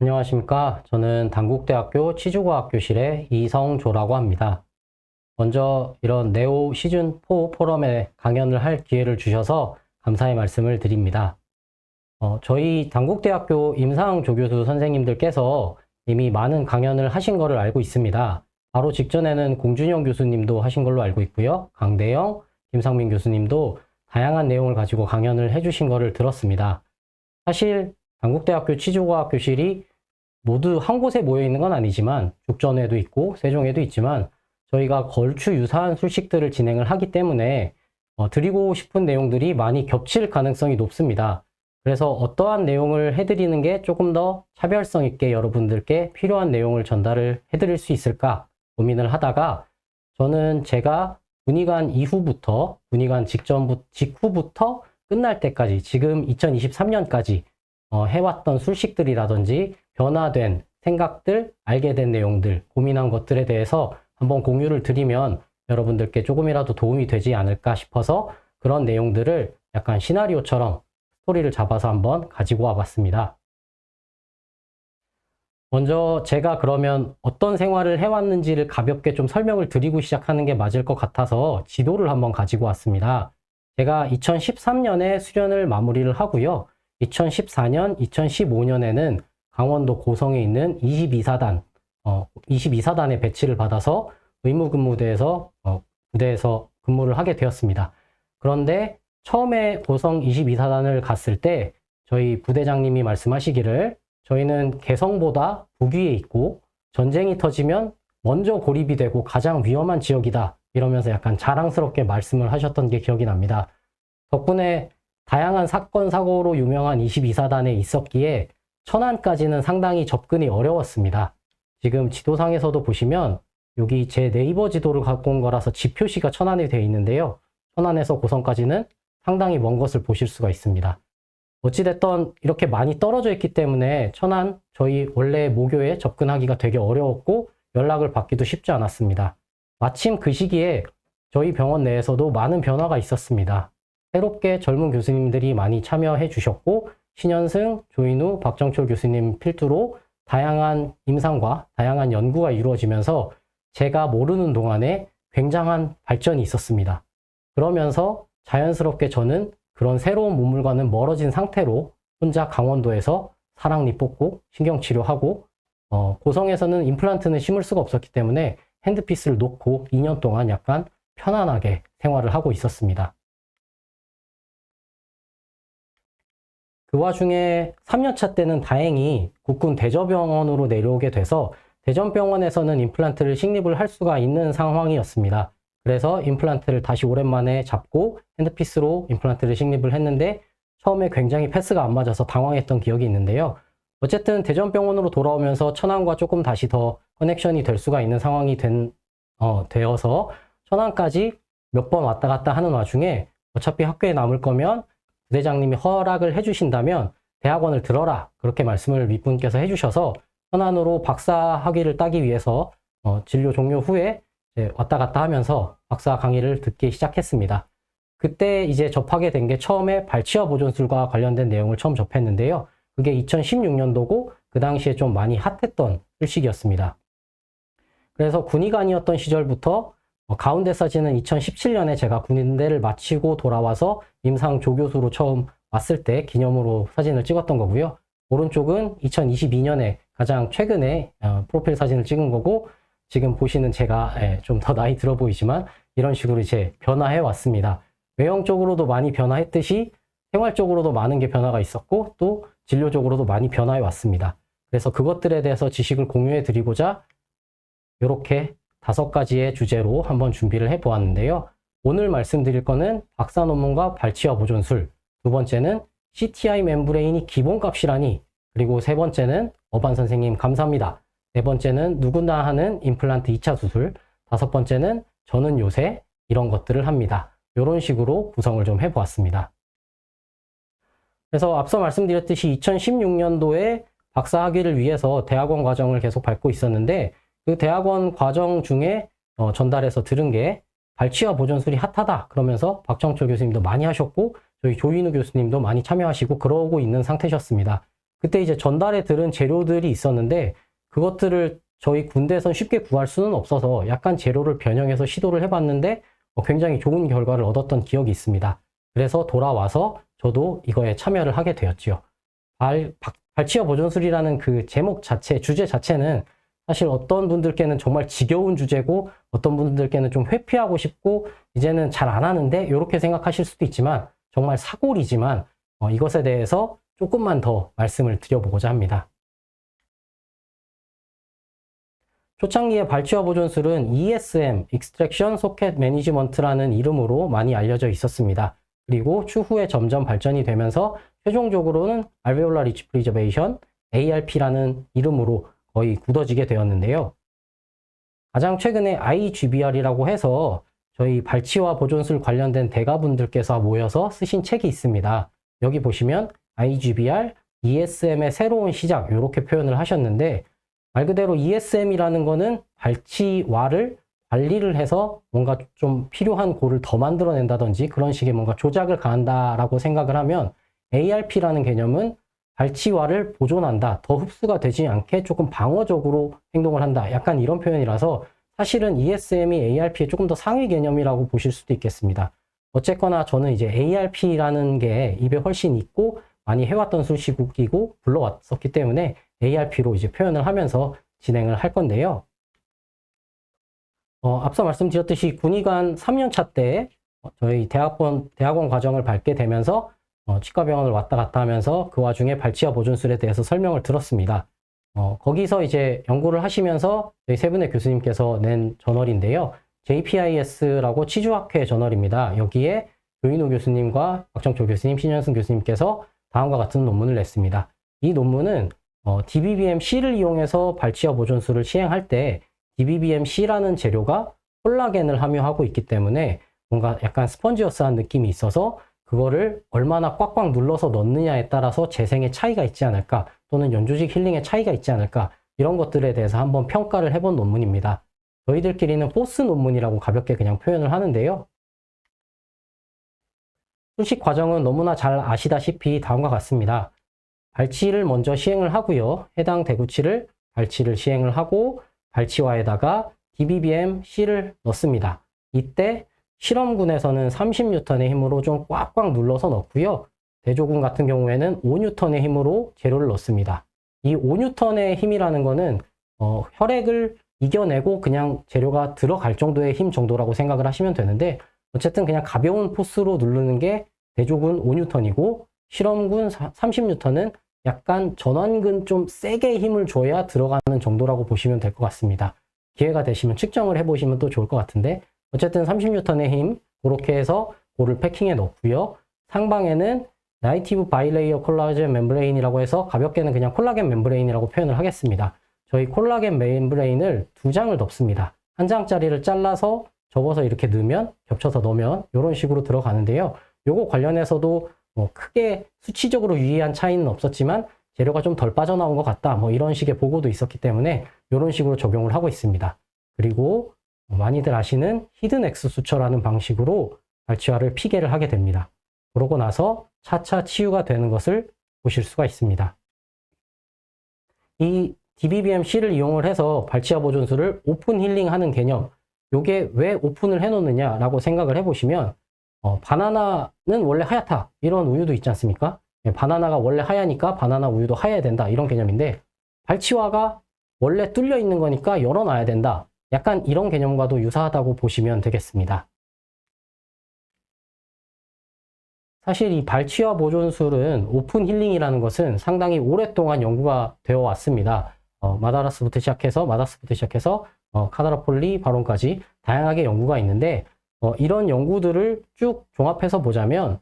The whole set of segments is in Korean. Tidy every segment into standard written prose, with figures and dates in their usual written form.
안녕하십니까. 저는 단국대학교 치주과학교실의 이성조라고 합니다. 먼저 이런 네오 시즌4 포럼에 강연을 할 기회를 주셔서 감사의 말씀을 드립니다. 저희 단국대학교 임상조교수 선생님들께서 이미 많은 강연을 하신 것을 알고 있습니다. 바로 직전에는 공준영 교수님도 하신 걸로 알고 있고요. 강대영, 김상민 교수님도 다양한 내용을 가지고 강연을 해주신 것을 들었습니다. 사실 단국대학교 치주과학교실이 모두 한 곳에 모여 있는 건 아니지만 죽전에도 있고 세종에도 있지만 저희가 걸추 유사한 술식들을 진행을 하기 때문에 드리고 싶은 내용들이 많이 겹칠 가능성이 높습니다. 그래서 어떠한 내용을 해드리는 게 조금 더 차별성 있게 여러분들께 필요한 내용을 전달을 해드릴 수 있을까 고민을 하다가 저는 제가 군의관 이후부터 군의관 직후부터 끝날 때까지 지금 2023년까지 해왔던 술식들이라든지 변화된 생각들, 알게 된 내용들, 고민한 것들에 대해서 한번 공유를 드리면 여러분들께 조금이라도 도움이 되지 않을까 싶어서 그런 내용들을 약간 시나리오처럼 스토리를 잡아서 한번 가지고 와봤습니다. 먼저 제가 그러면 어떤 생활을 해왔는지를 가볍게 좀 설명을 드리고 시작하는 게 맞을 것 같아서 지도를 한번 가지고 왔습니다. 제가 2013년에 수련을 마무리를 하고요. 2014년, 2015년에는 강원도 고성에 있는 22사단에 배치를 받아서 의무근무대에서 부대에서 근무를 하게 되었습니다. 그런데 처음에 고성 22사단을 갔을 때 저희 부대장님이 말씀하시기를 저희는 개성보다 북위에 있고 전쟁이 터지면 먼저 고립이 되고 가장 위험한 지역이다 이러면서 약간 자랑스럽게 말씀을 하셨던 게 기억이 납니다. 덕분에 다양한 사건 사고로 유명한 22사단에 있었기에 천안까지는 상당히 접근이 어려웠습니다. 지금 지도상에서도 보시면 여기 제 네이버 지도를 갖고 온 거라서 지표시가 천안에 되어 있는데요. 천안에서 고성까지는 상당히 먼 것을 보실 수가 있습니다. 어찌됐든 이렇게 많이 떨어져 있기 때문에 천안 저희 원래 모교에 접근하기가 되게 어려웠고 연락을 받기도 쉽지 않았습니다. 마침 그 시기에 저희 병원 내에서도 많은 변화가 있었습니다. 새롭게 젊은 교수님들이 많이 참여해 주셨고 신현승, 조인우, 박정철 교수님 필두로 다양한 임상과 다양한 연구가 이루어지면서 제가 모르는 동안에 굉장한 발전이 있었습니다. 그러면서 자연스럽게 저는 그런 새로운 문물과는 멀어진 상태로 혼자 강원도에서 사랑니 뽑고 신경치료하고 고성에서는 임플란트는 심을 수가 없었기 때문에 핸드피스를 놓고 2년 동안 약간 편안하게 생활을 하고 있었습니다. 그 와중에 3년차 때는 다행히 국군 대저병원으로 내려오게 돼서 대전병원에서는 임플란트를 식립을 할 수가 있는 상황이었습니다. 그래서 임플란트를 다시 오랜만에 잡고 핸드피스로 임플란트를 식립을 했는데 처음에 굉장히 패스가 안 맞아서 당황했던 기억이 있는데요. 어쨌든 대전병원으로 돌아오면서 천안과 조금 다시 더 커넥션이 될 수가 있는 상황이 되어서 천안까지 몇 번 왔다 갔다 하는 와중에 어차피 학교에 남을 거면 부대장님이 허락을 해주신다면 대학원을 들어라 그렇게 말씀을 윗분께서 해주셔서 천안으로 박사 학위를 따기 위해서 진료 종료 후에 왔다 갔다 하면서 박사 강의를 듣기 시작했습니다. 그때 이제 접하게 된 게 처음에 발치와 보존술과 관련된 내용을 처음 접했는데요. 그게 2016년도고 그 당시에 좀 많이 핫했던 술식이었습니다. 그래서 군의관이었던 시절부터 가운데 사진은 2017년에 제가 군대를 마치고 돌아와서 임상 조교수로 처음 왔을 때 기념으로 사진을 찍었던 거고요. 오른쪽은 2022년에 가장 최근에 프로필 사진을 찍은 거고 지금 보시는 제가 좀 더 나이 들어 보이지만 이런 식으로 이제 변화해 왔습니다. 외형적으로도 많이 변화했듯이 생활적으로도 많은 게 변화가 있었고 또 진료적으로도 많이 변화해 왔습니다. 그래서 그것들에 대해서 지식을 공유해 드리고자 이렇게 5가지의 주제로 한번 준비를 해 보았는데요. 오늘 말씀드릴 거는 박사 논문과 발치와 보존술, 두 번째는 CTI 멤브레인이 기본값이라니, 그리고 세 번째는 어반 선생님 감사합니다. 네 번째는 누구나 하는 임플란트 2차 수술, 다섯 번째는 저는 요새 이런 것들을 합니다. 이런 식으로 구성을 좀 해보았습니다. 그래서 앞서 말씀드렸듯이 2016년도에 박사 학위를 위해서 대학원 과정을 계속 밟고 있었는데 그 대학원 과정 중에 전달해서 들은 게 발치와 보존술이 핫하다 그러면서 박정철 교수님도 많이 하셨고 저희 조인우 교수님도 많이 참여하시고 그러고 있는 상태셨습니다. 그때 이제 전달해 들은 재료들이 있었는데 그것들을 저희 군대에선 쉽게 구할 수는 없어서 약간 재료를 변형해서 시도를 해봤는데 굉장히 좋은 결과를 얻었던 기억이 있습니다. 그래서 돌아와서 저도 이거에 참여를 하게 되었지요. 발치어 보존술이라는 그 제목 자체, 주제 자체는 사실 어떤 분들께는 정말 지겨운 주제고 어떤 분들께는 좀 회피하고 싶고 이제는 잘 안 하는데 이렇게 생각하실 수도 있지만 정말 사골이지만 이것에 대해서 조금만 더 말씀을 드려보고자 합니다. 초창기의 발치어 보존술은 ESM, Extraction Socket Management라는 이름으로 많이 알려져 있었습니다. 그리고 추후에 점점 발전이 되면서 최종적으로는 Alveolar Ridge Preservation, ARP라는 이름으로 거의 굳어지게 되었는데요. 가장 최근에 IGBR이라고 해서 저희 발치와 보존술 관련된 대가분들께서 모여서 쓰신 책이 있습니다. 여기 보시면 IGBR, ESM의 새로운 시작 이렇게 표현을 하셨는데 말 그대로 ESM이라는 거는 발치와를 관리를 해서 뭔가 좀 필요한 골을 더 만들어낸다든지 그런 식의 뭔가 조작을 가한다라고 생각을 하면 ARP라는 개념은 발치와를 보존한다, 더 흡수가 되지 않게 조금 방어적으로 행동을 한다. 약간 이런 표현이라서 사실은 ESM이 ARP의 조금 더 상위 개념이라고 보실 수도 있겠습니다. 어쨌거나 저는 이제 ARP라는 게 입에 훨씬 있고 많이 해왔던 술시국이고 불러왔었기 때문에 ARP로 이제 표현을 하면서 진행을 할 건데요. 앞서 말씀드렸듯이 군의관 3년차 때 저희 대학원 과정을 밟게 되면서 치과병원을 왔다 갔다 하면서 그 와중에 발치와 보존술에 대해서 설명을 들었습니다. 거기서 이제 연구를 하시면서 저희 세 분의 교수님께서 낸 저널인데요. JPIS라고 치주학회 저널입니다. 여기에 조인호 교수님과 박정초 교수님, 신현승 교수님께서 다음과 같은 논문을 냈습니다. 이 논문은 DBBM-C를 이용해서 발치와 보존술을 시행할 때 DBBM-C라는 재료가 콜라겐을 함유하고 있기 때문에 뭔가 약간 스펀지어스한 느낌이 있어서 그거를 얼마나 꽉꽉 눌러서 넣느냐에 따라서 재생의 차이가 있지 않을까 또는 연조직 힐링의 차이가 있지 않을까 이런 것들에 대해서 한번 평가를 해본 논문입니다. 저희들끼리는 포스 논문이라고 가볍게 그냥 표현을 하는데요. 수식 과정은 너무나 잘 아시다시피 다음과 같습니다. 발치를 먼저 시행을 하고요. 해당 대구치를 발치를 시행을 하고 발치와에다가 DBBM-C를 넣습니다. 이때 실험군에서는 30N의 힘으로 좀 꽉꽉 눌러서 넣고요. 대조군 같은 경우에는 5N의 힘으로 재료를 넣습니다. 이 5N의 힘이라는 거는 혈액을 이겨내고 그냥 재료가 들어갈 정도의 힘 정도라고 생각을 하시면 되는데 어쨌든 그냥 가벼운 포스로 누르는 게 대조군 5N이고 실험군 30N은 약간 전완근 좀 세게 힘을 줘야 들어가는 정도라고 보시면 될 것 같습니다. 기회가 되시면 측정을 해보시면 또 좋을 것 같은데 어쨌든 30N의 힘 그렇게 해서 볼을 패킹해 넣고요. 상방에는 나이티브 바이레이어 콜라겐 멤브레인이라고 해서 가볍게는 그냥 콜라겐 멤브레인이라고 표현을 하겠습니다. 저희 콜라겐 멤브레인을 2장을 덮습니다. 한 장짜리를 잘라서 접어서 이렇게 넣으면 겹쳐서 넣으면 이런 식으로 들어가는데요. 요거 관련해서도 크게 수치적으로 유의한 차이는 없었지만 재료가 좀 덜 빠져나온 것 같다. 이런 식의 보고도 있었기 때문에 이런 식으로 적용을 하고 있습니다. 그리고 많이들 아시는 히든 X 수처라는 방식으로 발치와를 피개를 하게 됩니다. 그러고 나서 차차 치유가 되는 것을 보실 수가 있습니다. 이 DBBM-C를 이용을 해서 발치와 보존술을 오픈 힐링하는 개념, 이게 왜 오픈을 해놓느냐라고 생각을 해보시면 바나나는 원래 하얗다 이런 우유도 있지 않습니까? 바나나가 원래 하얘니까 바나나 우유도 하얘야 된다 이런 개념인데 발치와가 원래 뚫려 있는 거니까 열어놔야 된다. 약간 이런 개념과도 유사하다고 보시면 되겠습니다. 사실 이 발치와 보존술은 오픈 힐링이라는 것은 상당히 오랫동안 연구가 되어 왔습니다. 마다스부터 시작해서 카다라폴리 바론까지 다양하게 연구가 있는데 이런 연구들을 쭉 종합해서 보자면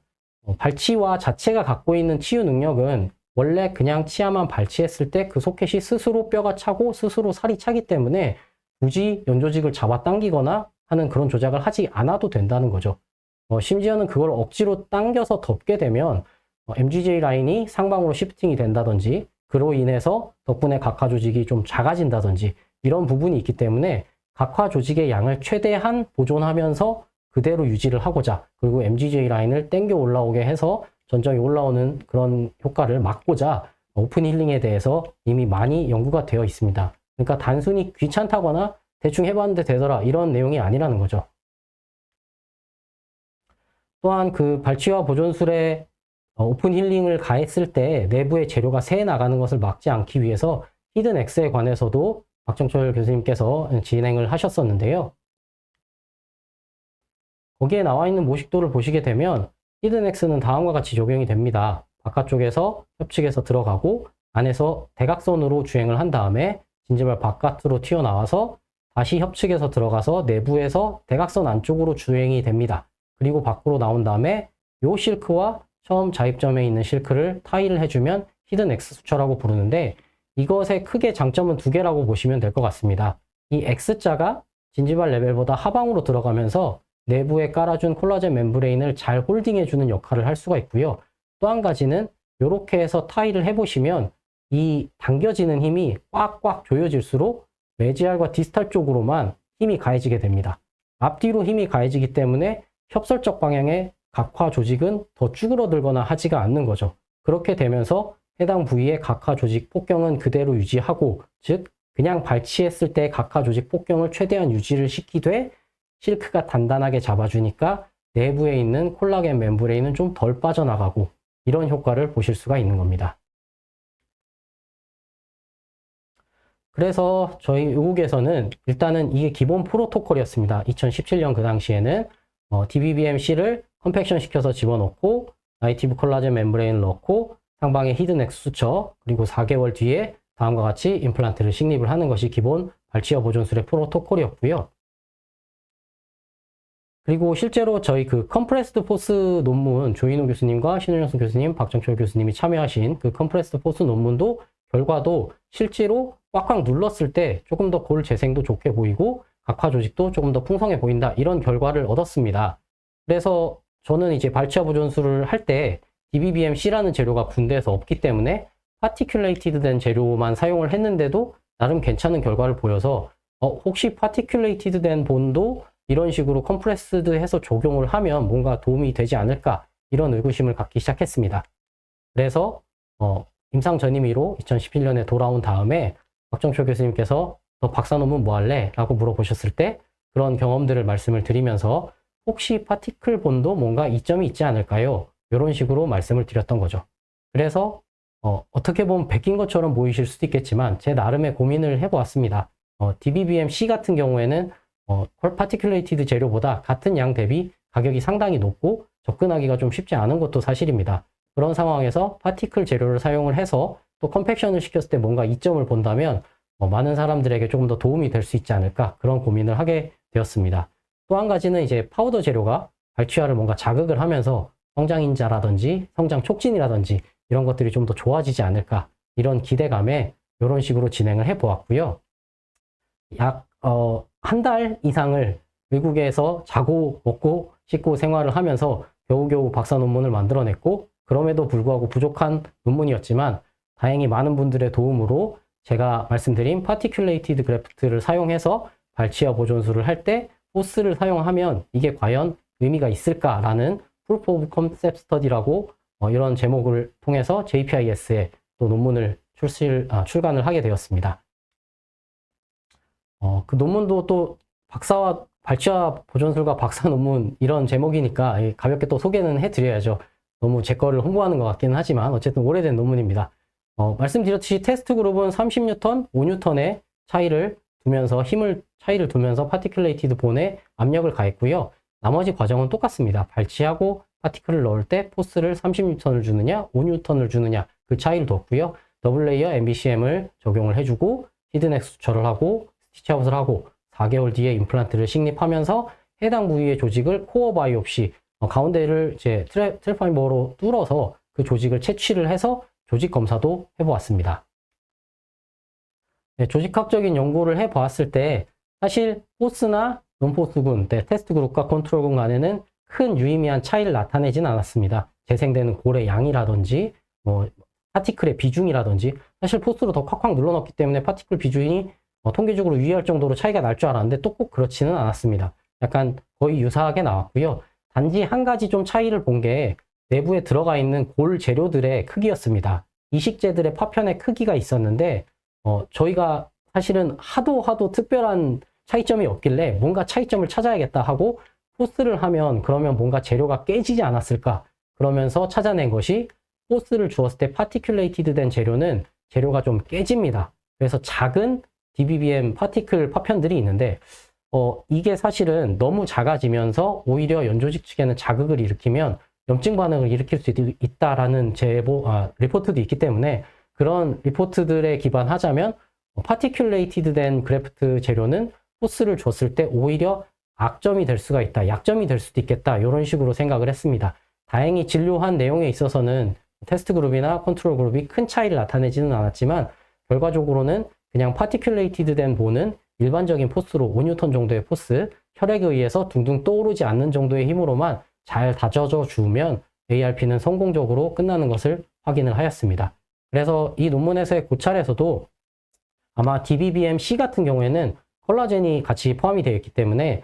발치와 자체가 갖고 있는 치유 능력은 원래 그냥 치아만 발치했을 때 그 소켓이 스스로 뼈가 차고 스스로 살이 차기 때문에 굳이 연조직을 잡아당기거나 하는 그런 조작을 하지 않아도 된다는 거죠. 심지어는 그걸 억지로 당겨서 덮게 되면 MGJ 라인이 상방으로 시프팅이 된다든지 그로 인해서 덕분에 각화 조직이 좀 작아진다든지 이런 부분이 있기 때문에 각화 조직의 양을 최대한 보존하면서 그대로 유지를 하고자 그리고 MGJ 라인을 당겨 올라오게 해서 전정이 올라오는 그런 효과를 막고자 오픈 힐링에 대해서 이미 많이 연구가 되어 있습니다. 그러니까 단순히 귀찮다거나 대충 해봤는데 되더라 이런 내용이 아니라는 거죠. 또한 그 발치와 보존술에 오픈 힐링을 가했을 때 내부의 재료가 새 나가는 것을 막지 않기 위해서 히든 X에 관해서도 박정철 교수님께서 진행을 하셨었는데요. 거기에 나와 있는 모식도를 보시게 되면 히든 X는 다음과 같이 적용이 됩니다. 바깥쪽에서 협측에서 들어가고 안에서 대각선으로 주행을 한 다음에 진지발 바깥으로 튀어나와서 다시 협측에서 들어가서 내부에서 대각선 안쪽으로 주행이 됩니다. 그리고 밖으로 나온 다음에 이 실크와 처음 자입점에 있는 실크를 타일을 해주면 히든 X 수처라고 부르는데 이것의 크게 장점은 두 개라고 보시면 될 것 같습니다. 이 X자가 진지발 레벨보다 하방으로 들어가면서 내부에 깔아준 콜라겐 멤브레인을 잘 홀딩해주는 역할을 할 수가 있고요. 또 한 가지는 이렇게 해서 타일을 해보시면 이 당겨지는 힘이 꽉꽉 조여질수록 메지알과 디스탈 쪽으로만 힘이 가해지게 됩니다. 앞뒤로 힘이 가해지기 때문에 협설적 방향의 각화 조직은 더 쭈그러들거나 하지가 않는 거죠. 그렇게 되면서 해당 부위의 각화 조직 폭경은 그대로 유지하고, 즉 그냥 발치했을 때 각화 조직 폭경을 최대한 유지를 시키되 실크가 단단하게 잡아주니까 내부에 있는 콜라겐 멤브레인은 좀 덜 빠져나가고 이런 효과를 보실 수가 있는 겁니다. 그래서 저희 의국에서는 일단은 이게 기본 프로토콜이었습니다. 2017년 그 당시에는 DBBMC를 컴팩션 시켜서 집어넣고 나이티브 콜라겐 멤브레인을 넣고 상방에 히든 X 수처, 그리고 4개월 뒤에 다음과 같이 임플란트를 식립을 하는 것이 기본 발치와 보존술의 프로토콜이었고요. 그리고 실제로 저희 그 컴프레스드 포스 논문, 조인호 교수님과 신은영수 교수님, 박정철 교수님이 참여하신 그 컴프레스드 포스 논문도 결과도 실제로 꽉꽉 눌렀을 때 조금 더 골 재생도 좋게 보이고 각화 조직도 조금 더 풍성해 보인다, 이런 결과를 얻었습니다. 그래서 저는 이제 발치와 보존술을 할 때 DBBMC라는 재료가 군대에서 없기 때문에 파티큘레이티드 된 재료만 사용을 했는데도 나름 괜찮은 결과를 보여서 혹시 파티큘레이티드 된 본도 이런 식으로 컴프레스드 해서 적용을 하면 뭔가 도움이 되지 않을까, 이런 의구심을 갖기 시작했습니다. 그래서 임상 전임의로 2017년에 돌아온 다음에 박정철 교수님께서 너 박사 논문 뭐 할래? 라고 물어보셨을 때 그런 경험들을 말씀을 드리면서 혹시 파티클 본도 뭔가 이점이 있지 않을까요? 이런 식으로 말씀을 드렸던 거죠. 그래서 어떻게 보면 백인 것처럼 보이실 수도 있겠지만 제 나름의 고민을 해보았습니다. DBBMC 같은 경우에는 파티큘레이티드 재료보다 같은 양 대비 가격이 상당히 높고 접근하기가 좀 쉽지 않은 것도 사실입니다. 그런 상황에서 파티클 재료를 사용을 해서 또 컴팩션을 시켰을 때 뭔가 이점을 본다면 많은 사람들에게 조금 더 도움이 될 수 있지 않을까, 그런 고민을 하게 되었습니다. 또 한 가지는 이제 파우더 재료가 발치와를 뭔가 자극을 하면서 성장인자라든지 성장 촉진이라든지 이런 것들이 좀 더 좋아지지 않을까, 이런 기대감에 이런 식으로 진행을 해 보았고요. 약 한 달 이상을 외국에서 자고 먹고 씻고 생활을 하면서 겨우겨우 박사 논문을 만들어냈고, 그럼에도 불구하고 부족한 논문이었지만 다행히 많은 분들의 도움으로 제가 말씀드린 파티큘레이티드 그래프트를 사용해서 발치와 보존술을 할 때 포스를 사용하면 이게 과연 의미가 있을까라는 Proof of Concept Study라고 이런 제목을 통해서 JPIS에 또 논문을 출간을 하게 되었습니다. 그 논문도 또 발치와 보존술과 박사 논문 이런 제목이니까 가볍게 또 소개는 해드려야죠. 너무 제 거를 홍보하는 것 같기는 하지만 어쨌든 오래된 논문입니다. 말씀드렸듯이 테스트 그룹은 30N, 5N의 차이를 두면서 차이를 두면서 파티큘레이티드 본에 압력을 가했고요. 나머지 과정은 똑같습니다. 발치하고 파티클을 넣을 때 포스를 30N을 주느냐 5N을 주느냐 그 차이를 두었고요. 더블 레이어 MBCM을 적용을 해주고 히든 X 수처를 하고 스티치아웃을 하고 4개월 뒤에 임플란트를 식립하면서 해당 부위의 조직을 코어 바이옵시, 가운데를 이제 트랩파이버로 뚫어서 그 조직을 채취를 해서 조직 검사도 해보았습니다. 네, 조직학적인 연구를 해보았을 때 사실 포스나 논포스군, 테스트 그룹과 컨트롤군 간에는 큰 유의미한 차이를 나타내진 않았습니다. 재생되는 골의 양이라든지 파티클의 비중이라든지, 사실 포스로 더 콱콱 눌러넣기 때문에 파티클 비중이 통계적으로 유의할 정도로 차이가 날 줄 알았는데 또 꼭 그렇지는 않았습니다. 약간 거의 유사하게 나왔고요. 단지 한 가지 좀 차이를 본 게 내부에 들어가 있는 골 재료들의 크기였습니다. 이식제들의 파편의 크기가 있었는데 저희가 사실은 하도 특별한 차이점이 없길래 뭔가 차이점을 찾아야겠다 하고 포스를 하면 그러면 뭔가 재료가 깨지지 않았을까 그러면서 찾아낸 것이 포스를 주었을 때 파티큘레이티드 된 재료는 재료가 좀 깨집니다. 그래서 작은 DBBM 파티클 파편들이 있는데 이게 사실은 너무 작아지면서 오히려 연조직 측에는 자극을 일으키면 염증 반응을 일으킬 수 있다라는 리포트도 있기 때문에 그런 리포트들에 기반하자면 파티큘레이티드 된 그래프트 재료는 포스를 줬을 때 오히려 악점이 될 수가 있다, 약점이 될 수도 있겠다 이런 식으로 생각을 했습니다. 다행히 진료한 내용에 있어서는 테스트 그룹이나 컨트롤 그룹이 큰 차이를 나타내지는 않았지만 결과적으로는 그냥 파티큘레이티드 된 보는 일반적인 포스로 5N 정도의 포스, 혈액에 의해서 둥둥 떠오르지 않는 정도의 힘으로만 잘 다져져 주면 ARP는 성공적으로 끝나는 것을 확인을 하였습니다. 그래서 이 논문에서의 고찰에서도 아마 DBBM-C 같은 경우에는 콜라겐이 같이 포함이 되어 있기 때문에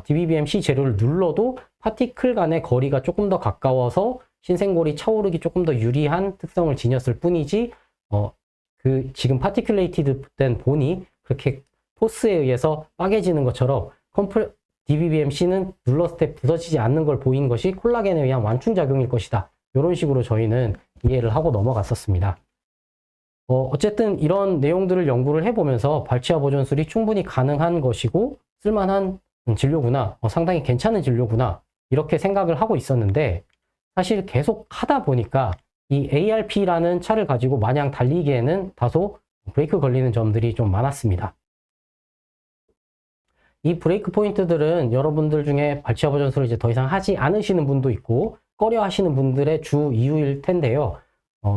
DBBM-C 재료를 눌러도 파티클 간의 거리가 조금 더 가까워서 신생골이 차오르기 조금 더 유리한 특성을 지녔을 뿐이지 지금 파티큘레이티드 된 본이 그렇게 포스에 의해서 빠개지는 것처럼 DBBM-C는 눌렀을 때 부서지지 않는 걸 보인 것이 콜라겐에 의한 완충작용일 것이다. 이런 식으로 저희는 이해를 하고 넘어갔었습니다. 어쨌든 이런 내용들을 연구를 해보면서 발치와 보존술이 충분히 가능한 것이고 쓸만한 진료구나, 상당히 괜찮은 진료구나 이렇게 생각을 하고 있었는데 사실 계속 하다 보니까 이 ARP라는 차를 가지고 마냥 달리기에는 다소 브레이크 걸리는 점들이 좀 많았습니다. 이 브레이크 포인트들은 여러분들 중에 발치와 보존술을 이제 더 이상 하지 않으시는 분도 있고 꺼려 하시는 분들의 주 이유일 텐데요.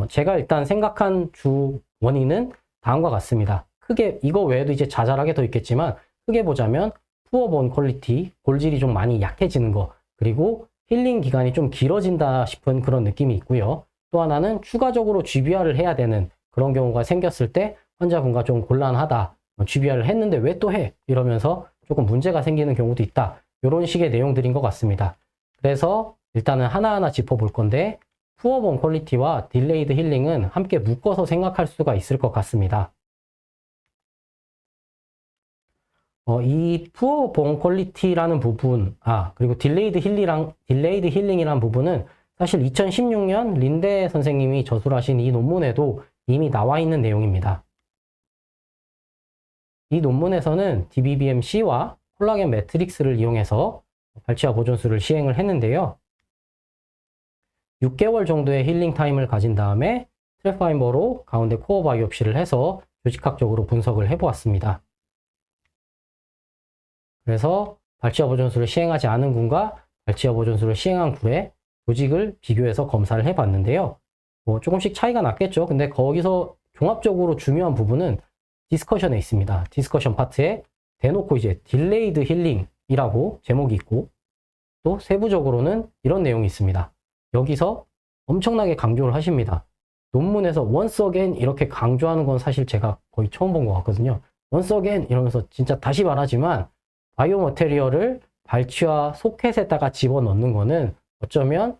제가 일단 생각한 주 원인은 다음과 같습니다. 크게 이거 외에도 이제 자잘하게 더 있겠지만 크게 보자면 푸어 본 퀄리티, 골질이 좀 많이 약해지는 거, 그리고 힐링 기간이 좀 길어진다 싶은 그런 느낌이 있고요. 또 하나는 추가적으로 GBR을 해야 되는 그런 경우가 생겼을 때 환자분과 좀 곤란하다. GBR을 했는데 왜 또 해? 이러면서 조금 문제가 생기는 경우도 있다. 이런 식의 내용들인 것 같습니다. 그래서 일단은 하나하나 짚어볼 건데 푸어 본 퀄리티와 딜레이드 힐링은 함께 묶어서 생각할 수가 있을 것 같습니다. 이 푸어 본 퀄리티라는 부분, 그리고 딜레이드 힐링이라는 부분은 사실 2016년 린데 선생님이 저술하신 이 논문에도 이미 나와 있는 내용입니다. 이 논문에서는 DBBM-C와 콜라겐 매트릭스를 이용해서 발치와 보존술을 시행을 했는데요. 6개월 정도의 힐링 타임을 가진 다음에 트랩파이버로 가운데 코어 바이옵시를 해서 조직학적으로 분석을 해보았습니다. 그래서 발치와 보존술을 시행하지 않은 군과 발치와 보존술을 시행한 군의 조직을 비교해서 검사를 해봤는데요. 조금씩 차이가 났겠죠. 근데 거기서 종합적으로 중요한 부분은 디스커션에 있습니다. 디스커션 파트에 대놓고 이제 딜레이드 힐링이라고 제목이 있고 또 세부적으로는 이런 내용이 있습니다. 여기서 엄청나게 강조를 하십니다. 논문에서 once again 이렇게 강조하는 건 사실 제가 거의 처음 본 것 같거든요. once again 이러면서 진짜 다시 말하지만 바이오 머테리얼을 발치와 소켓에다가 집어넣는 거는 어쩌면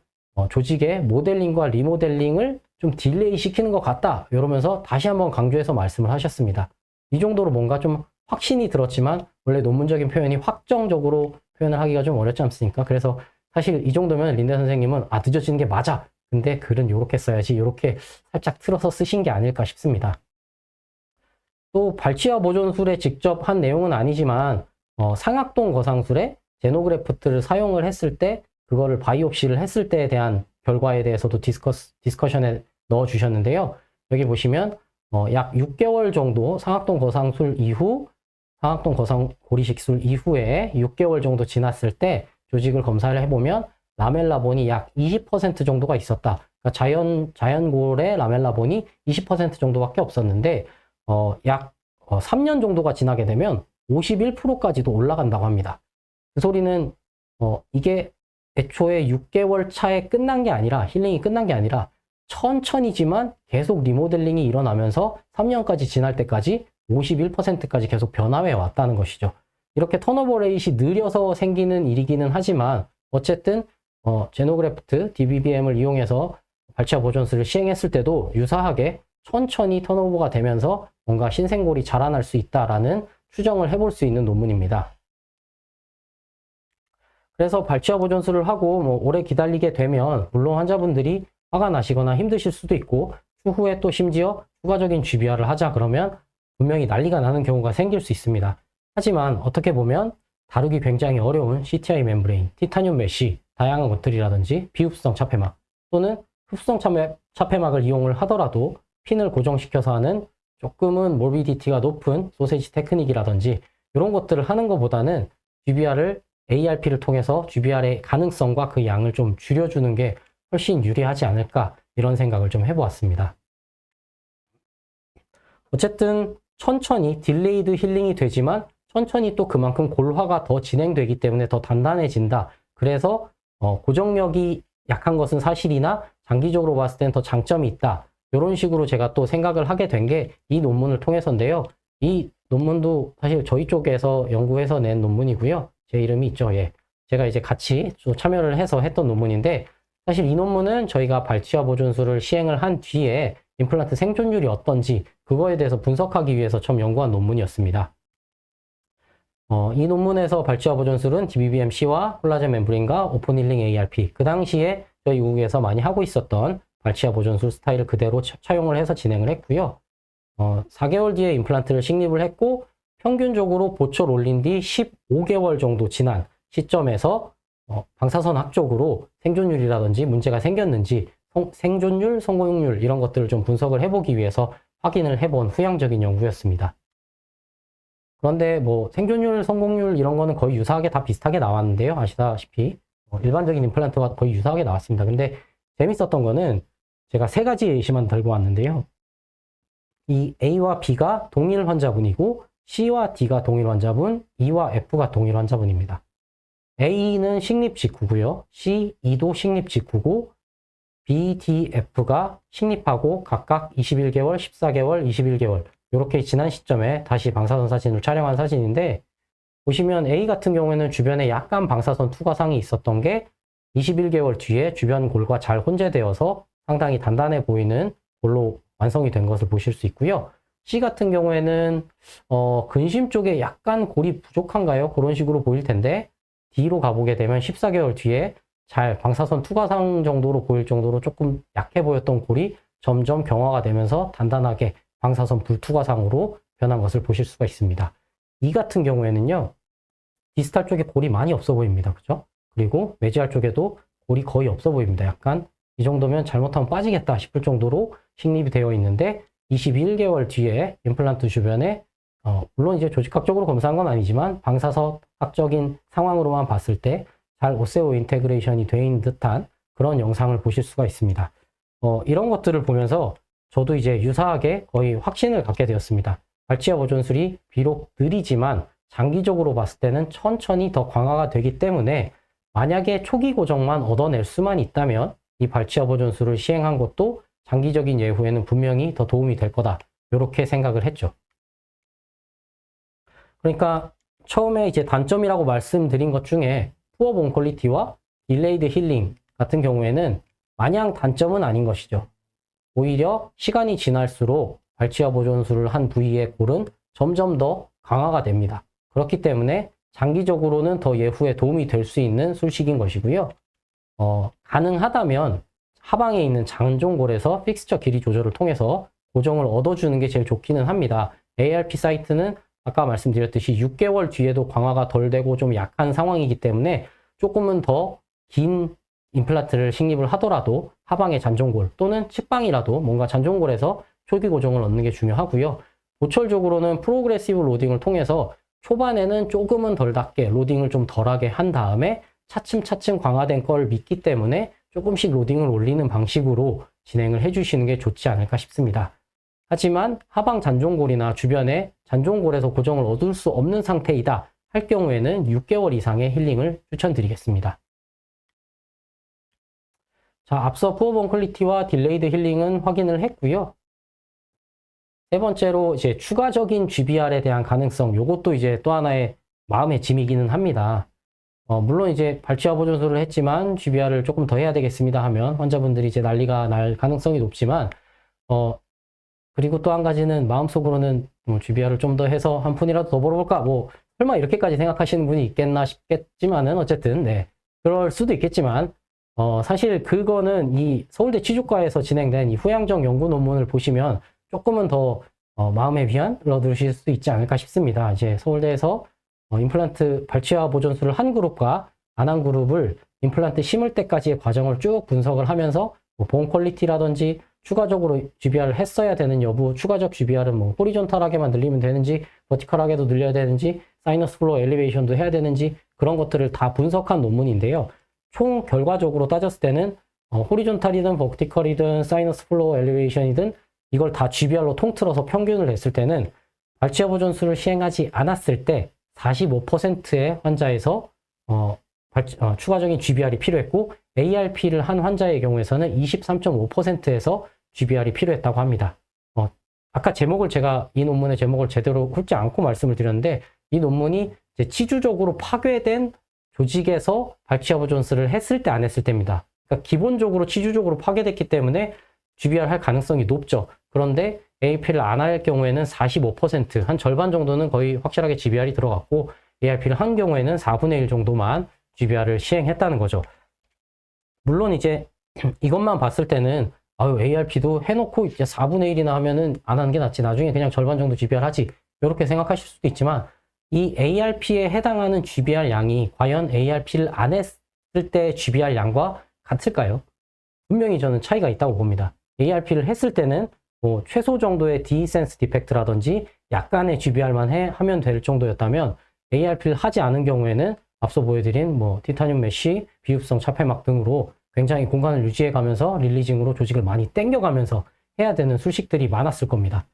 조직의 모델링과 리모델링을 좀 딜레이 시키는 것 같다. 이러면서 다시 한번 강조해서 말씀을 하셨습니다. 이 정도로 뭔가 좀 확신이 들었지만 원래 논문적인 표현이 확정적으로 표현을 하기가 좀 어렵지 않습니까? 그래서 사실 이 정도면 린데 선생님은 늦어지는 게 맞아. 근데 글은 이렇게 써야지 이렇게 살짝 틀어서 쓰신 게 아닐까 싶습니다. 또 발치와 보존술에 직접 한 내용은 아니지만 상악동 거상술에 제노그래프트를 사용을 했을 때 그거를 바이옵시를 했을 때에 대한 결과에 대해서도 디스커션에 넣어주셨는데요. 여기 보시면 약 6개월 정도 상악동 거상술 이후 상악동 거상 고리식술 이후에 6개월 정도 지났을 때 조직을 검사를 해보면 라멜라본이 약 20% 정도가 있었다. 그러니까 자연골의 라멜라본이 20% 정도밖에 없었는데 약 3년 정도가 지나게 되면 51%까지도 올라간다고 합니다. 그 소리는 이게 애초에 6개월 차에 끝난 게 아니라 힐링이 끝난 게 아니라 천천히지만 계속 리모델링이 일어나면서 3년까지 지날 때까지 51%까지 계속 변화해 왔다는 것이죠. 이렇게 턴오버 레이시 느려서 생기는 일이기는 하지만 어쨌든 제노그래프트 DBBM을 이용해서 발치아 보존술을 시행했을 때도 유사하게 천천히 턴오버가 되면서 뭔가 신생골이 자라날 수 있다라는 추정을 해볼 수 있는 논문입니다. 그래서 발치아 보존술을 하고 오래 기다리게 되면 물론 환자분들이 화가 나시거나 힘드실 수도 있고 추후에 또 심지어 추가적인 GBR을 하자 그러면 분명히 난리가 나는 경우가 생길 수 있습니다. 하지만 어떻게 보면 다루기 굉장히 어려운 CTI 멤브레인, 티타늄 메쉬, 다양한 것들이라든지 비흡수성 차폐막 또는 흡수성 차폐막을 이용을 하더라도 핀을 고정시켜서 하는 조금은 몰비디티가 높은 소세지 테크닉이라든지 이런 것들을 하는 것보다는 GBR을 ARP를 통해서 GBR의 가능성과 그 양을 좀 줄여주는 게 훨씬 유리하지 않을까 이런 생각을 좀 해보았습니다. 어쨌든 천천히 딜레이드 힐링이 되지만 천천히 또 그만큼 골화가 더 진행되기 때문에 더 단단해진다. 그래서 고정력이 약한 것은 사실이나 장기적으로 봤을 땐 더 장점이 있다. 이런 식으로 제가 또 생각을 하게 된 게 이 논문을 통해서인데요. 이 논문도 사실 저희 쪽에서 연구해서 낸 논문이고요. 제 이름이 있죠. 예. 제가 이제 같이 좀 참여를 해서 했던 논문인데 사실 이 논문은 저희가 발치아 보존술을 시행을 한 뒤에 임플란트 생존율이 어떤지 그거에 대해서 분석하기 위해서 처음 연구한 논문이었습니다. 이 논문에서 발치아 보존술은 DBBMC와 콜라겐 멤브레인과 오픈 힐링 ARP 그 당시에 저희 우국에서 많이 하고 있었던 발치아 보존술 스타일을 그대로 차용을 해서 진행을 했고요. 4개월 뒤에 임플란트를 식립을 했고 평균적으로 보초를 올린 뒤 15개월 정도 지난 시점에서 방사선학적으로 생존율이라든지 문제가 생겼는지 생존율, 성공률 이런 것들을 좀 분석을 해보기 위해서 확인을 해본 후향적인 연구였습니다. 그런데 생존율, 성공률 이런 거는 거의 유사하게 다 비슷하게 나왔는데요. 아시다시피 일반적인 임플란트와 거의 유사하게 나왔습니다. 근데 재밌었던 거는 제가 3가지 예시만 들고 왔는데요. 이 A와 B가 동일 환자분이고 C와 D가 동일 환자분, E와 F가 동일 환자분입니다. A는 식립 직후고요. C, E도 식립 직후고 B, D, F가 식립하고 각각 21개월, 14개월, 21개월 이렇게 지난 시점에 다시 방사선 사진을 촬영한 사진인데 보시면 A 같은 경우에는 주변에 약간 방사선 투과상이 있었던 게 21개월 뒤에 주변 골과 잘 혼재되어서 상당히 단단해 보이는 골로 완성이 된 것을 보실 수 있고요. C 같은 경우에는 근심 쪽에 약간 골이 부족한가요? 그런 식으로 보일 텐데 D로 가보게 되면 14개월 뒤에 잘 방사선 투과상 정도로 보일 정도로 조금 약해 보였던 골이 점점 경화가 되면서 단단하게 방사선 불투과상으로 변한 것을 보실 수가 있습니다. E 같은 경우에는요. 디스탈 쪽에 골이 많이 없어 보입니다. 그죠? 그리고 메지알 쪽에도 골이 거의 없어 보입니다. 약간 이 정도면 잘못하면 빠지겠다 싶을 정도로 식립이 되어 있는데 21개월 뒤에 임플란트 주변에 물론 이제 조직학적으로 검사한 건 아니지만 방사선학적인 상황으로만 봤을 때 잘 오세오 인테그레이션이 되어 있는 듯한 그런 영상을 보실 수가 있습니다. 이런 것들을 보면서 저도 이제 유사하게 거의 확신을 갖게 되었습니다. 발치아 보존술이 비록 느리지만 장기적으로 봤을 때는 천천히 더 강화가 되기 때문에 만약에 초기 고정만 얻어낼 수만 있다면 이 발치아 보존술을 시행한 것도 장기적인 예후에는 분명히 더 도움이 될 거다. 이렇게 생각을 했죠. 그러니까 처음에 이제 단점이라고 말씀드린 것 중에 푸어 본 퀄리티와 딜레이드 힐링 같은 경우에는 마냥 단점은 아닌 것이죠. 오히려 시간이 지날수록 발치아 보존술을 한 부위의 골은 점점 더 강화가 됩니다. 그렇기 때문에 장기적으로는 더 예후에 도움이 될 수 있는 술식인 것이고요. 가능하다면 하방에 있는 장종골에서 픽스처 길이 조절을 통해서 고정을 얻어주는 게 제일 좋기는 합니다. ARP 사이트는 아까 말씀드렸듯이 6개월 뒤에도 강화가 덜 되고 좀 약한 상황이기 때문에 조금은 더 긴 임플란트를 식립을 하더라도 하방의 잔종골 또는 측방이라도 뭔가 잔종골에서 초기 고정을 얻는 게 중요하고요. 보철적으로는 프로그레시브 로딩을 통해서 초반에는 조금은 덜 닿게 로딩을 좀 덜하게 한 다음에 차츰차츰 강화된 걸 믿기 때문에 조금씩 로딩을 올리는 방식으로 진행을 해주시는 게 좋지 않을까 싶습니다. 하지만 하방 잔종골이나 주변에 잔종골에서 고정을 얻을 수 없는 상태이다 할 경우에는 6개월 이상의 힐링을 추천드리겠습니다. 자, 앞서 푸어 본 퀄리티와 딜레이드 힐링은 확인을 했고요. 세 번째로 이제 추가적인 GBR에 대한 가능성, 요것도 이제 또 하나의 마음의 짐이기는 합니다. 물론 이제 발치와 보존술을 했지만 GBR을 조금 더 해야 되겠습니다 하면 환자분들이 이제 난리가 날 가능성이 높지만, 그리고 또 한 가지는 마음속으로는 GBR을 좀 더 해서 한 푼이라도 더 벌어볼까? 뭐, 설마 이렇게까지 생각하시는 분이 있겠나 싶겠지만은, 어쨌든, 네. 그럴 수도 있겠지만, 사실 그거는 이 서울대 치주과에서 진행된 이 후양정 연구 논문을 보시면 조금은 더 마음의 위안을 얻으실 수 있지 않을까 싶습니다. 이제 서울대에서 임플란트 발치와 보존술을 한 그룹과 안 한 그룹을 임플란트 심을 때까지의 과정을 쭉 분석을 하면서 뭐 보온 퀄리티라든지 추가적으로 GBR을 했어야 되는 여부, 추가적 GBR은 뭐 호리존탈하게만 늘리면 되는지, 버티컬하게도 늘려야 되는지, 사이너스 플로어 엘리베이션도 해야 되는지 그런 것들을 다 분석한 논문인데요. 총 결과적으로 따졌을 때는 호리존탈이든 버티컬이든 사이너스 플로어 엘리베이션이든 이걸 다 GBR로 통틀어서 평균을 냈을 때는 발치와 보존술을 시행하지 않았을 때 45%의 환자에서 추가적인 GBR이 필요했고 ARP를 한 환자의 경우에서는 23.5%에서 GBR이 필요했다고 합니다. 아까 제목을 제가 이 논문의 제목을 제대로 훑지 않고 말씀을 드렸는데 이 논문이 이제 치주적으로 파괴된 조직에서 발치와 보존술을 했을 때 안 했을 때입니다. 그러니까 기본적으로 치주적으로 파괴됐기 때문에 GBR 할 가능성이 높죠. 그런데 ARP를 안 할 경우에는 45%, 한 절반 정도는 거의 확실하게 GBR이 들어갔고 ARP를 한 경우에는 4분의 1 정도만 GBR을 시행했다는 거죠. 물론 이제 이것만 봤을 때는 ARP도 해놓고 이제 4분의 1이나 하면은 안 하는 게 낫지. 나중에 그냥 절반 정도 GBR 하지. 이렇게 생각하실 수도 있지만 이 ARP에 해당하는 GBR 양이 과연 ARP를 안 했을 때 GBR 양과 같을까요? 분명히 저는 차이가 있다고 봅니다. ARP를 했을 때는 뭐 최소 정도의 디센스 디펙트라든지 약간의 GBR만 하면 될 정도였다면 ARP를 하지 않은 경우에는 앞서 보여드린 뭐 티타늄 메쉬, 비흡성 차폐막 등으로 굉장히 공간을 유지해 가면서 릴리징으로 조직을 많이 당겨가면서 해야 되는 수식들이 많았을 겁니다.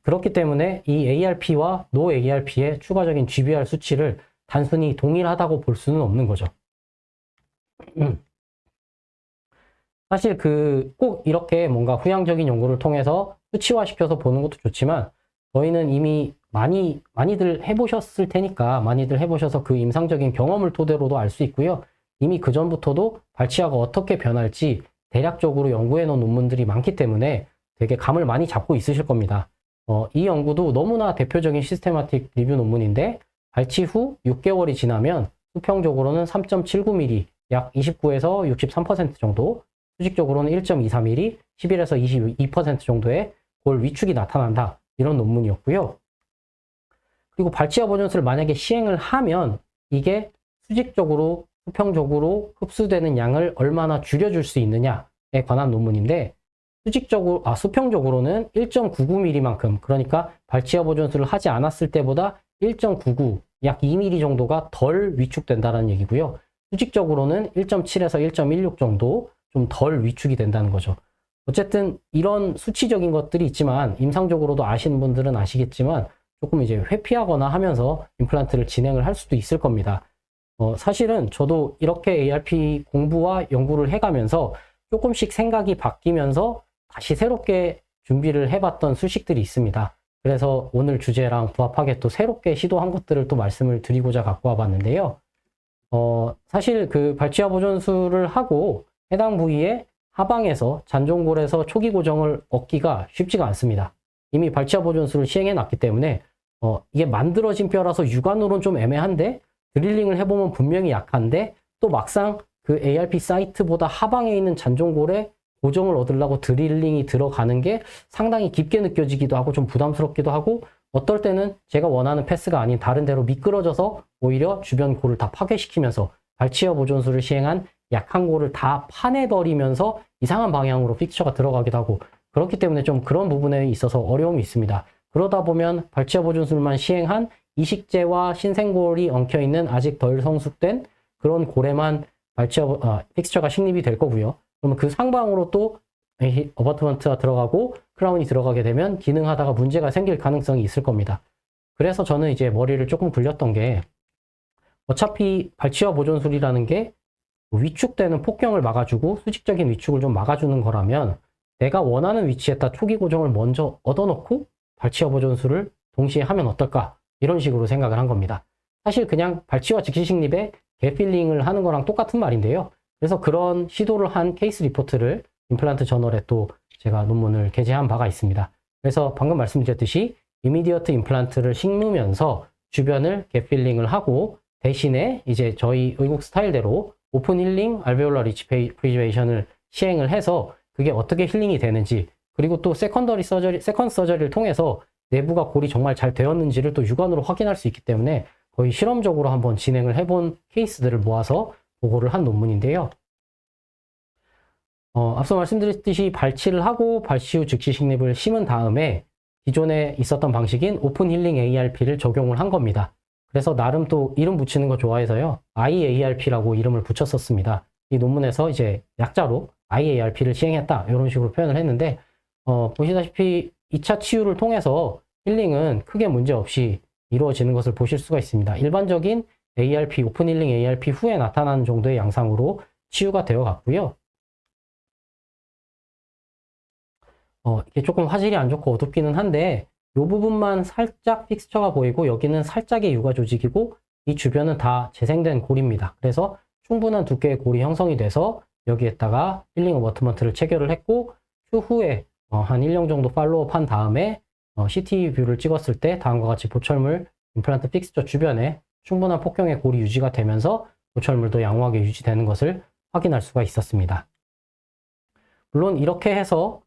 그렇기 때문에 이 ARP와 노 ARP의 추가적인 GBR 수치를 단순히 동일하다고 볼 수는 없는 거죠. 사실 꼭 이렇게 뭔가 후양적인 연구를 통해서 수치화시켜서 보는 것도 좋지만 저희는 이미 많이들 해보셨을 테니까 많이들 해보셔서 그 임상적인 경험을 토대로도 알 수 있고요. 이미 그전부터도 발치와가 어떻게 변할지 대략적으로 연구해 놓은 논문들이 많기 때문에 되게 감을 많이 잡고 있으실 겁니다. 이 연구도 너무나 대표적인 시스테마틱 리뷰 논문인데 발치 후 6개월이 지나면 수평적으로는 3.79mm, 약 29에서 63% 정도, 수직적으로는 1.23mm, 11에서 22% 정도의 골 위축이 나타난다. 이런 논문이었고요. 그리고 발치와 보존술을 만약에 시행을 하면 이게 수직적으로, 수평적으로 흡수되는 양을 얼마나 줄여줄 수 있느냐에 관한 논문인데 수평적으로는 1.99mm만큼, 그러니까 발치와 보존술을 하지 않았을 때보다 1.99, 약 2mm 정도가 덜 위축된다는 얘기고요. 수직적으로는 1.7에서 1.16 정도 좀 덜 위축이 된다는 거죠. 어쨌든 이런 수치적인 것들이 있지만 임상적으로도 아시는 분들은 아시겠지만 조금 이제 회피하거나 하면서 임플란트를 진행을 할 수도 있을 겁니다. 사실은 저도 이렇게 ARP 공부와 연구를 해가면서 조금씩 생각이 바뀌면서 다시 새롭게 준비를 해봤던 수식들이 있습니다. 그래서 오늘 주제랑 부합하게 또 새롭게 시도한 것들을 또 말씀을 드리고자 갖고 와봤는데요. 사실 발치와 보존술을 하고 해당 부위에 하방에서 잔종골에서 초기 고정을 얻기가 쉽지가 않습니다. 이미 발치와 보존술을 시행해 놨기 때문에 이게 만들어진 뼈라서 육안으로는 좀 애매한데 드릴링을 해보면 분명히 약한데 또 막상 그 ARP 사이트보다 하방에 있는 잔종골에 고정을 얻으려고 드릴링이 들어가는 게 상당히 깊게 느껴지기도 하고 좀 부담스럽기도 하고 어떨 때는 제가 원하는 패스가 아닌 다른 데로 미끄러져서 오히려 주변 골을 다 파괴시키면서 발치와 보존술을 시행한 약한 골을 다 파내버리면서 이상한 방향으로 픽처가 들어가기도 하고 그렇기 때문에 좀 그런 부분에 있어서 어려움이 있습니다. 그러다 보면 발치와 보존술만 시행한 이식제와 신생골이 엉켜있는 아직 덜 성숙된 그런 골에만 픽처가 식립이 될 거고요. 그러면 그 상방으로 또 어바트먼트가 들어가고 크라운이 들어가게 되면 기능하다가 문제가 생길 가능성이 있을 겁니다. 그래서 저는 이제 머리를 조금 굴렸던 게 어차피 발치와 보존술이라는 게 위축되는 폭경을 막아주고 수직적인 위축을 좀 막아주는 거라면 내가 원하는 위치에다 초기 고정을 먼저 얻어놓고 발치와 보존술을 동시에 하면 어떨까 이런 식으로 생각을 한 겁니다. 사실 그냥 발치와 직시식립에 갭 필링을 하는 거랑 똑같은 말인데요. 그래서 그런 시도를 한 케이스 리포트를 임플란트 저널에 또 제가 논문을 게재한 바가 있습니다. 그래서 방금 말씀드렸듯이 이미디어트 임플란트를 심으면서 주변을 갭 필링을 하고 대신에 이제 저희 의국 스타일대로 오픈 힐링 알베올라 리치 프리저베이션을 시행을 해서 그게 어떻게 힐링이 되는지, 그리고 또 세컨드 서저리를 통해서 내부가 골이 정말 잘 되었는지를 또 육안으로 확인할 수 있기 때문에 거의 실험적으로 한번 진행을 해본 케이스들을 모아서 보고를 한 논문인데요. 앞서 말씀드렸듯이 발치를 하고 발치 후 즉시 식립을 심은 다음에 기존에 있었던 방식인 오픈 힐링 ARP를 적용을 한 겁니다. 그래서 나름 또 이름 붙이는 거 좋아해서요, IARP라고 이름을 붙였었습니다. 이 논문에서 이제 약자로 IARP를 시행했다 이런 식으로 표현을 했는데, 보시다시피 2차 치유를 통해서 힐링은 크게 문제 없이 이루어지는 것을 보실 수가 있습니다. 일반적인 ARP, 오픈 힐링 ARP 후에 나타나는 정도의 양상으로 치유가 되어 갔고요. 이게 조금 화질이 안 좋고 어둡기는 한데 이 부분만 살짝 픽스처가 보이고 여기는 살짝의 유가 조직이고 이 주변은 다 재생된 골입니다. 그래서 충분한 두께의 골이 형성이 돼서 여기에다가 힐링 어버트먼트를 체결을 했고, 추후에 한 1년 정도 팔로우업 한 다음에 CT 뷰를 찍었을 때 다음과 같이 보철물 임플란트 픽스처 주변에 충분한 폭경의 골이 유지가 되면서 보철물도 양호하게 유지되는 것을 확인할 수가 있었습니다. 물론 이렇게 해서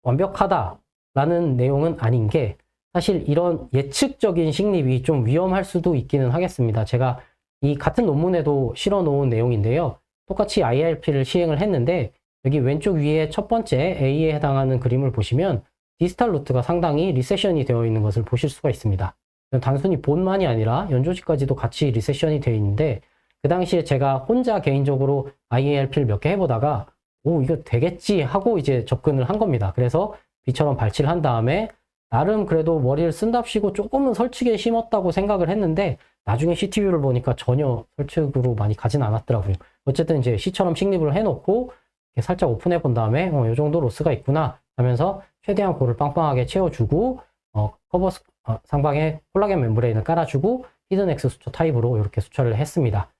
완벽하다라는 내용은 아닌 게, 사실 이런 예측적인 식립이 좀 위험할 수도 있기는 하겠습니다. 제가 이 같은 논문에도 실어 놓은 내용인데요. 똑같이 IRP를 시행을 했는데 여기 왼쪽 위에 첫 번째 A에 해당하는 그림을 보시면 디스탈 루트가 상당히 리세션이 되어 있는 것을 보실 수가 있습니다. 단순히 본만이 아니라 연조직까지도 같이 리세션이 되어 있는데, 그 당시에 제가 혼자 개인적으로 IARP를 몇 개 해보다가 이거 되겠지 하고 이제 접근을 한 겁니다. 그래서 B처럼 발치를 한 다음에 나름 그래도 머리를 쓴답시고 조금은 설치기에 심었다고 생각을 했는데 나중에 CTV를 보니까 전혀 설치으로 많이 가진 않았더라고요. 어쨌든 이제 C처럼 식립을 해놓고 살짝 오픈해 본 다음에 이 정도 로스가 있구나 하면서 최대한 골을 빵빵하게 채워주고 상방에 콜라겐 멤브레인을 깔아주고 히든엑스 수초 타입으로 이렇게 수처를 했습니다.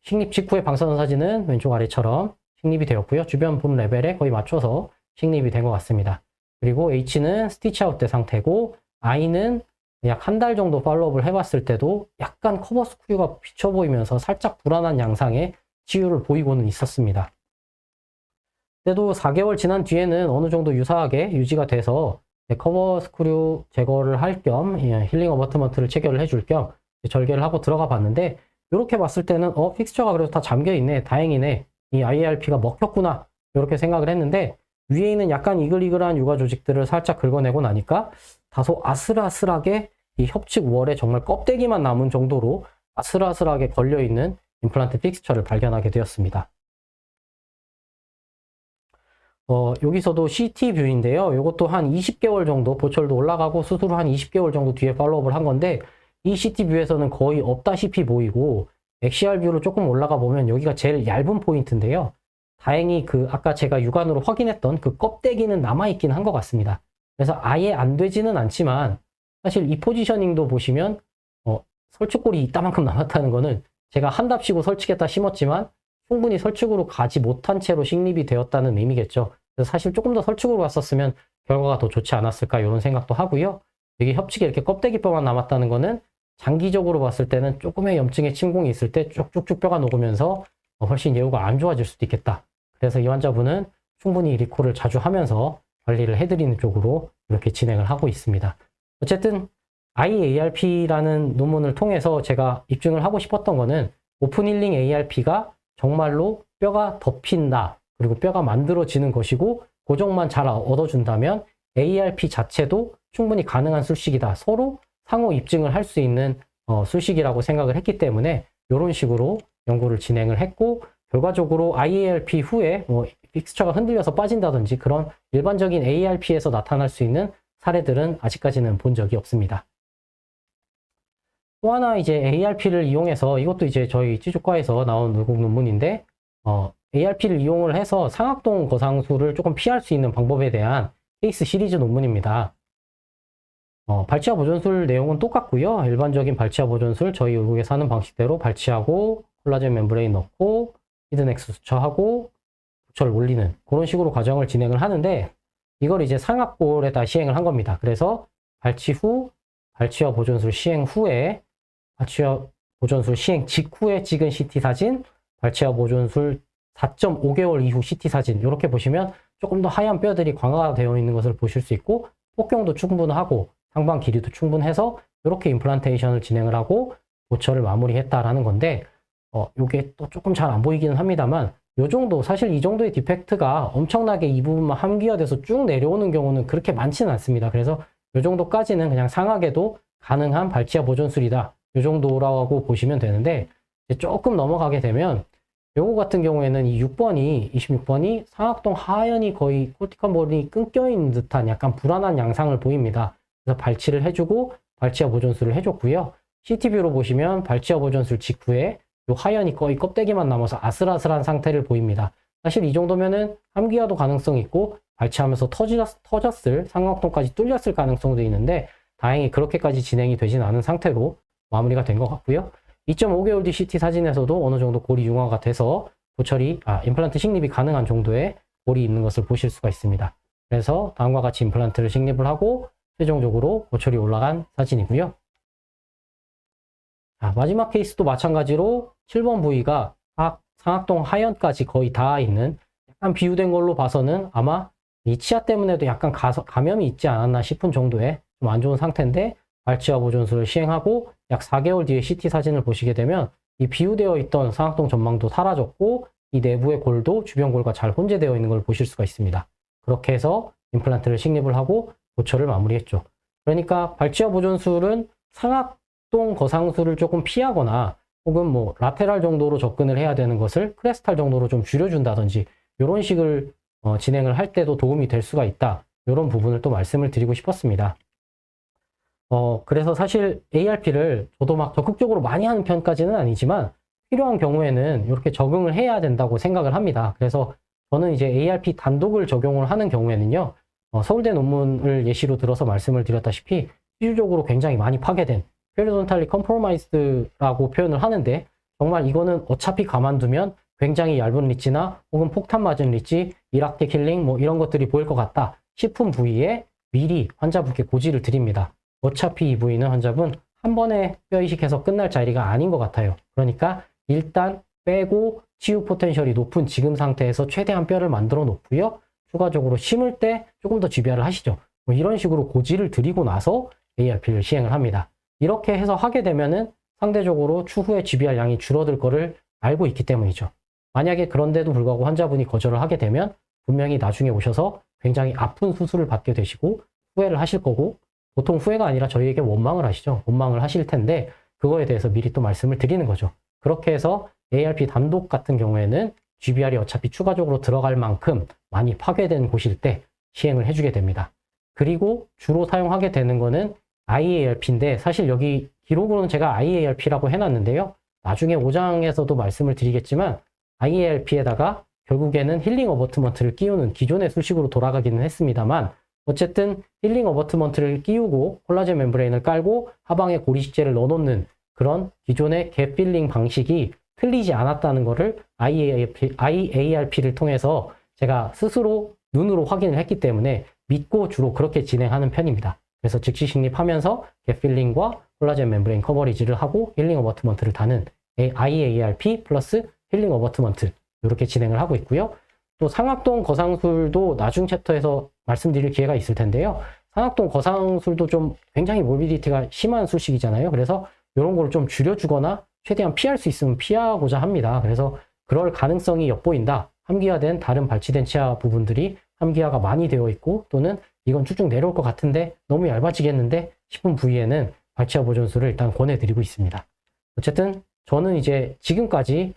식립 직후의 방사선 사진은 왼쪽 아래처럼 식립이 되었고요. 주변 봄 레벨에 거의 맞춰서 식립이 된 것 같습니다. 그리고 H는 스티치 아웃 된 상태고, I는 약 한 달 정도 팔로우업을 해봤을 때도 약간 커버 스크류가 비쳐 보이면서 살짝 불안한 양상의 치유를 보이고는 있었습니다. 그래도 4개월 지난 뒤에는 어느 정도 유사하게 유지가 돼서 커버 스크류 제거를 할 겸 힐링 어버트먼트를 체결을 해줄 겸 절개를 하고 들어가 봤는데, 이렇게 봤을 때는 픽스처가 그래도 다 잠겨 있네, 다행이네, 이 IARP가 먹혔구나 이렇게 생각을 했는데, 위에 있는 약간 이글이글한 유가 조직들을 살짝 긁어내고 나니까 다소 아슬아슬하게 이 협측 월에 정말 껍데기만 남은 정도로 아슬아슬하게 걸려있는 임플란트 픽스처를 발견하게 되었습니다. 여기서도 CT 뷰인데요. 이것도 한 20개월 정도, 보철도 올라가고 수술 한 20개월 정도 뒤에 팔로우업을 한 건데, 이 CT 뷰에서는 거의 없다시피 보이고, XCR 뷰로 조금 올라가 보면 여기가 제일 얇은 포인트인데요. 다행히 아까 제가 육안으로 확인했던 그 껍데기는 남아있긴 한 것 같습니다. 그래서 아예 안 되지는 않지만, 사실 이 포지셔닝도 보시면, 설치골이 이따만큼 남았다는 거는 제가 한답시고 설치겠다 심었지만, 충분히 설축으로 가지 못한 채로 식립이 되었다는 의미겠죠. 그래서 사실 조금 더 설축으로 갔었으면 결과가 더 좋지 않았을까 이런 생각도 하고요. 여기 협측에 이렇게 껍데기뼈만 남았다는 거는 장기적으로 봤을 때는 조금의 염증의 침공이 있을 때 쭉쭉쭉 뼈가 녹으면서 훨씬 예후가 안 좋아질 수도 있겠다. 그래서 이 환자분은 충분히 리콜을 자주 하면서 관리를 해드리는 쪽으로 이렇게 진행을 하고 있습니다. 어쨌든 IARP라는 논문을 통해서 제가 입증을 하고 싶었던 거는 오픈 힐링 ARP가 정말로 뼈가 덮인다, 그리고 뼈가 만들어지는 것이고 고정만 잘 얻어준다면 ARP 자체도 충분히 가능한 술식이다. 서로 상호 입증을 할 수 있는 술식이라고 생각을 했기 때문에 이런 식으로 연구를 진행을 했고, 결과적으로 IARP 후에 픽스처가 흔들려서 빠진다든지 그런 일반적인 ARP에서 나타날 수 있는 사례들은 아직까지는 본 적이 없습니다. 또 하나 이제 ARP를 이용해서, 이것도 이제 저희 찌주과에서 나온 의국 논문인데, ARP를 이용을 해서 상악동 거상술을 조금 피할 수 있는 방법에 대한 케이스 시리즈 논문입니다. 발치와 보존술 내용은 똑같고요. 일반적인 발치와 보존술, 저희 의국에서 하는 방식대로 발치하고 콜라겐 멤브레인 넣고 히든엑스 수처하고 부처를 올리는 그런 식으로 과정을 진행을 하는데, 이걸 이제 상압골에다 시행을 한 겁니다. 그래서 발치 후, 발치와 보존술 시행 후에, 발치와 보존술 시행 직후에 찍은 CT 사진, 발치와 보존술 4.5개월 이후 CT 사진, 이렇게 보시면 조금 더 하얀 뼈들이 광화되어 있는 것을 보실 수 있고, 폭경도 충분하고 상방 길이도 충분해서 이렇게 임플란테이션을 진행을 하고 보철을 마무리했다라는 건데, 요게 또 조금 잘 안 보이기는 합니다만, 요 정도, 사실 이 정도의 디펙트가 엄청나게 이 부분만 함기화돼서 쭉 내려오는 경우는 그렇게 많지는 않습니다. 그래서 요 정도까지는 그냥 상하게도 가능한 발치와 보존술이다, 요 정도라고 보시면 되는데, 조금 넘어가게 되면 요거 같은 경우에는 이 26번이 상악동 하연이 거의 코티컬볼이 끊겨있는 듯한 약간 불안한 양상을 보입니다. 그래서 발치를 해주고 발치와 보존술을 해줬고요. CT뷰로 보시면 발치와 보존술 직후에 요 하연이 거의 껍데기만 남아서 아슬아슬한 상태를 보입니다. 사실 이 정도면은 함기화도 가능성이 있고 발치하면서 터졌을, 상악동까지 뚫렸을 가능성도 있는데, 다행히 그렇게까지 진행이 되진 않은 상태로 마무리가 된 것 같고요. 2.5개월 뒤 CT 사진에서도 어느 정도 골이 융화가 돼서 임플란트 식립이 가능한 정도의 골이 있는 것을 보실 수가 있습니다. 그래서 다음과 같이 임플란트를 식립을 하고 최종적으로 보철이 올라간 사진이고요. 마지막 케이스도 마찬가지로 7번 부위가 상악동 하연까지 거의 닿아 있는, 약간 비유된 걸로 봐서는 아마 이 치아 때문에도 약간 감염이 있지 않았나 싶은 정도의 좀 안 좋은 상태인데, 발치와 보존술을 시행하고 약 4개월 뒤에 CT 사진을 보시게 되면 이 비유되어 있던 상악동 전망도 사라졌고, 이 내부의 골도 주변 골과 잘 혼재되어 있는 걸 보실 수가 있습니다. 그렇게 해서 임플란트를 식립을 하고 보철을 마무리했죠. 그러니까 발치와 보존술은 상악동 거상술을 조금 피하거나 혹은 뭐 라테랄 정도로 접근을 해야 되는 것을 크레스탈 정도로 좀 줄여준다든지 이런 식을 진행을 할 때도 도움이 될 수가 있다, 이런 부분을 또 말씀을 드리고 싶었습니다. 그래서 사실 ARP를 저도 막 적극적으로 많이 하는 편까지는 아니지만 필요한 경우에는 이렇게 적응을 해야 된다고 생각을 합니다. 그래서 저는 이제 ARP 단독을 적용을 하는 경우에는요, 서울대 논문을 예시로 들어서 말씀을 드렸다시피 시주적으로 굉장히 많이 파괴된 페리돈탈리 컴프로마이즈드라고 표현을 하는데, 정말 이거는 어차피 가만두면 굉장히 얇은 리치나 혹은 폭탄 맞은 리치, 이락틱 힐링 뭐 이런 것들이 보일 것 같다 싶은 부위에 미리 환자분께 고지를 드립니다. 어차피 이 부위는 환자분 한 번에 뼈 이식해서 끝날 자리가 아닌 것 같아요. 그러니까 일단 빼고 치유 포텐셜이 높은 지금 상태에서 최대한 뼈를 만들어 놓고요. 추가적으로 심을 때 조금 더 GBR을 하시죠. 뭐 이런 식으로 고지를 드리고 나서 ARP를 시행을 합니다. 이렇게 해서 하게 되면은 상대적으로 추후에 GBR 양이 줄어들 거를 알고 있기 때문이죠. 만약에 그런데도 불구하고 환자분이 거절을 하게 되면 분명히 나중에 오셔서 굉장히 아픈 수술을 받게 되시고 후회를 하실 거고, 보통 후회가 아니라 저희에게 원망을 하시죠. 원망을 하실 텐데 그거에 대해서 미리 또 말씀을 드리는 거죠. 그렇게 해서 ARP 단독 같은 경우에는 GBR이 어차피 추가적으로 들어갈 만큼 많이 파괴된 곳일 때 시행을 해주게 됩니다. 그리고 주로 사용하게 되는 거는 IARP인데, 사실 여기 기록으로는 제가 IARP라고 해놨는데요. 나중에 5장에서도 말씀을 드리겠지만 IARP에다가 결국에는 힐링 어버트먼트를 끼우는 기존의 수식으로 돌아가기는 했습니다만, 어쨌든 힐링 어버트먼트를 끼우고 콜라겐 멤브레인을 깔고 하방에 고리식재를 넣어놓는 그런 기존의 갭 필링 방식이 틀리지 않았다는 것을 IARP를 통해서 제가 스스로 눈으로 확인을 했기 때문에 믿고 주로 그렇게 진행하는 편입니다. 그래서 즉시 식립하면서 갭 필링과 콜라겐 멤브레인 커버리지를 하고 힐링 어버트먼트를 다는 IARP 플러스 힐링 어버트먼트, 이렇게 진행을 하고 있고요. 또 상악동 거상술도 나중 챕터에서 말씀드릴 기회가 있을 텐데요. 상악동 거상술도 좀 굉장히 몰비디티가 심한 수식이잖아요. 그래서 이런 걸 좀 줄여주거나 최대한 피할 수 있으면 피하고자 합니다. 그래서 그럴 가능성이 엿보인다, 함기화된 다른 발치된 치아 부분들이 함기화가 많이 되어 있고, 또는 이건 쭉쭉 내려올 것 같은데 너무 얇아지겠는데 싶은 부위에는 발치와 보존술을 일단 권해드리고 있습니다. 어쨌든 저는 이제 지금까지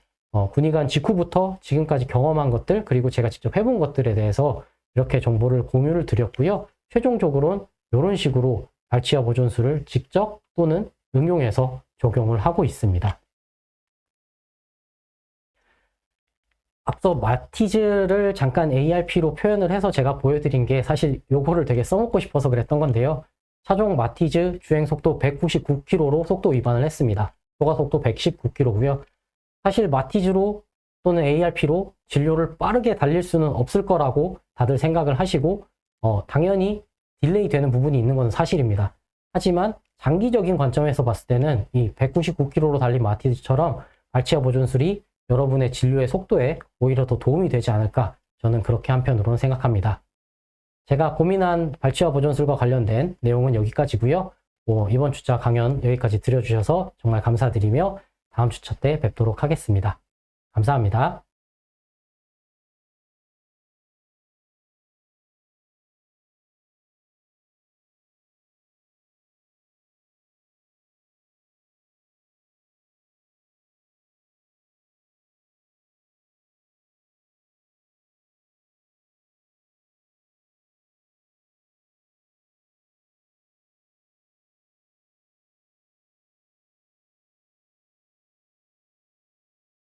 군의관 직후부터 지금까지 경험한 것들, 그리고 제가 직접 해본 것들에 대해서 이렇게 정보를 공유를 드렸고요. 최종적으로는 이런 식으로 발치와 보존술을 직접 또는 응용해서 적용을 하고 있습니다. 앞서 마티즈를 잠깐 ARP로 표현을 해서 제가 보여드린 게 사실 요거를 되게 써먹고 싶어서 그랬던 건데요. 차종 마티즈 주행 속도 199km로 속도 위반을 했습니다. 초과 속도 119km고요. 사실 마티즈로 또는 ARP로 진료를 빠르게 달릴 수는 없을 거라고 다들 생각을 하시고 당연히 딜레이 되는 부분이 있는 건 사실입니다. 하지만 장기적인 관점에서 봤을 때는 이 199km로 달린 마티즈처럼 발치아 보존술이 여러분의 진료의 속도에 오히려 더 도움이 되지 않을까, 저는 그렇게 한편으로는 생각합니다. 제가 고민한 발치아 보존술과 관련된 내용은 여기까지고요. 이번 주차 강연 여기까지 들어주셔서 정말 감사드리며 다음 주차 때 뵙도록 하겠습니다. 감사합니다.